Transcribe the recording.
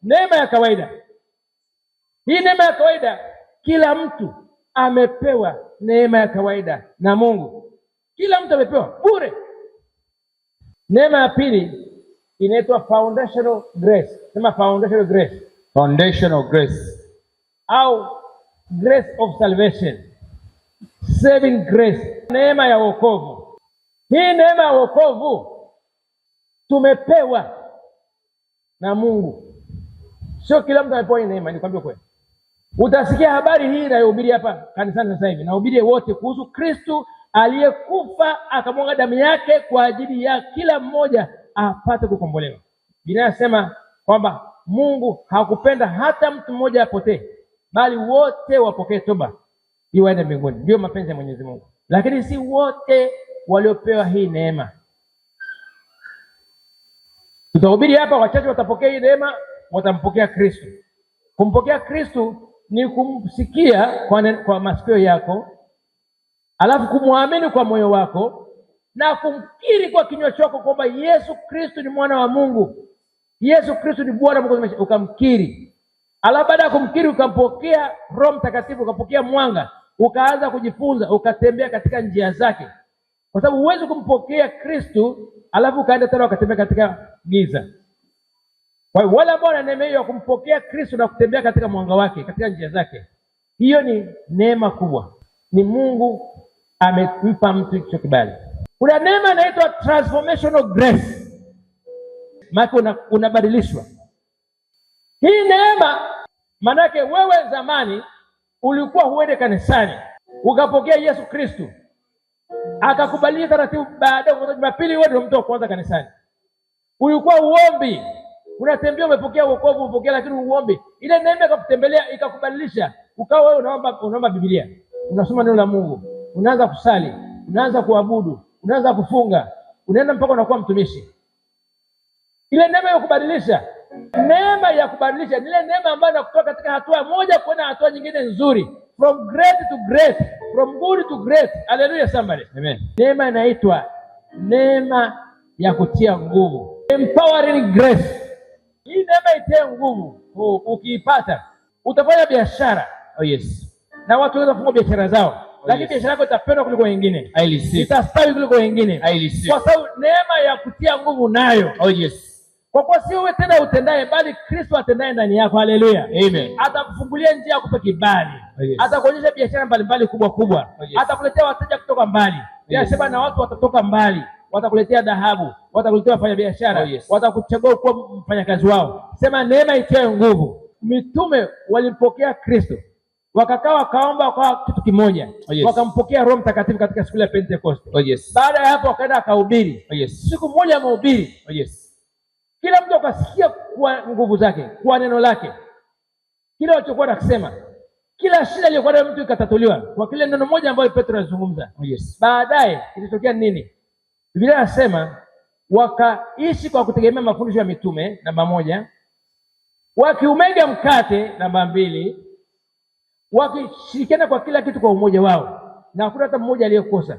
neema ya kawaida. Hii neema ya kawaida, kila mtu amepewa neema ya kawaida na Mungu. Kila mtu amepewa bure. Neema ya pili inaitwa foundational grace. Sema foundational grace. Foundational grace. Au grace of salvation. Saving grace. Neema ya wokovu. Hii neema ya wokovu tumepewa na Mungu. Sio kila mtu amepewa hii neema, nikwambie kweli. Utasikia habari hii inayohubiri hapa kanisani sasa hivi. Nahubiri wote kuhusu Kristo aliyekufa akamwaga damu yake kwa ajili ya kila mmoja apate kukombolewa. Biblia inasema kwamba Mungu hakupenda hata mtu mmoja apotee, bali wote wapokee toba ili waende mbinguni. Ndio mapenzi ya Mwenyezi Mungu. Lakini si wote waliopewa hii neema. Tutahubiri hapa, wachache watapokea hii neema, watampokea Kristo. Kumpokea Kristo ni kumsikia kwa masikio yako, alafu kumwamini kwa moyo wako na kumkiri kwa kinywa chako kwamba Yesu Kristo ni mwana wa Mungu. Yesu Kristo ni Bwana Mungu, ukamkiri. Alafu baada ya kumkiri ukampokea Roho Mtakatifu, ukapokea mwanga, ukaanza kujifunza, ukatembea katika njia zake. Kwa sababu huwezi kumpokea Kristo alafu ukaenda tena ukatembea katika giza. Kwa hiyo wale ambao wana neema ya kumpokea Kristo na kutembea katika mwanga wake, katika njia zake, hiyo ni neema kubwa. Ni Mungu amempa mtu hicho kibali. Kuna neema inaitwa transformational grace. Maana unabadilishwa. Hii neema manake wewe zamani ulikuwa huende kanisani, ukapokea Yesu Kristo, akakubalia taratibu, baada ya Jumapili wewe ndio mtu wa kwanza kanisani. Ulikuwa uombi, unatembea umepokea wokovu, umepokea lakini uombi. Ile neema ikakutembelea, ikakubadilisha. Ukawa wewe unaomba Biblia, unasoma neno la Mungu, unaanza kusali, unaanza kuabudu, unaanza kufunga, unaenda mpaka unakuwa mtumishi. Ile neema ya kubadilisha. Neema ya kubadilisha ni ile neema ambayo inakutoa katika hatua moja kwenda hatua nyingine nzuri. From great to great, from good to great. Hallelujah somebody. Amen. Neema inaitwa neema ya kutia nguvu. Empowering grace. Hii neema itie nguvu. Ukiipata utafanya biashara. Oh yes. Na watu wanaweza kufungua biashara zao. Lakini biashara yako itapendwa kuliko wengine. Itastawi kuliko wengine. Kwa sababu neema ya kutia nguvu nayo. Oh yes. Kwa kuwa si wewe tena utendaye, bali Kristo atendaye ndani yako. Haleluya. Amen. Atakufungulia njia ya kupe kibali. Oh yes. Atakuonyesha biashara mbalimbali kubwa kubwa. Oh yes. Atakuletea wateja kutoka mbali. Anasema yes. Na watu watatoka mbali. Watakuletea dhahabu, watakuletea wafanya biashara. Oh yes. Watakuchagua kuwa mfanyakazi wao. Sema neema itoe nguvu. Mitume walimpokea Kristo, wakakaa wakaomba kwa kitu kimoja. Oh yes. Wakampokea Roho Mtakatifu katika siku ya Pentecost. Oh yes. Baada ya hapo wakaenda akahubiri. Oh yes. Siku moja amehubiri. Oh yes. Kila mtu akasikia kwa nguvu zake, kwa neno lake. Kila walichokuwa nakisema, kila shida iliyokuwa na mtu ikatatuliwa kwa kile neno moja ambalo Petro alizungumza. Oh yes. Baadaye ilitokea nini? Biblia inasema wakaishi kwa kutegemea mafundisho ya mitume, namba 1, wakiumega mkate, namba 2, wakishirikiana kwa kila kitu kwa umoja wao, na hakuna hata mmoja aliyekosa.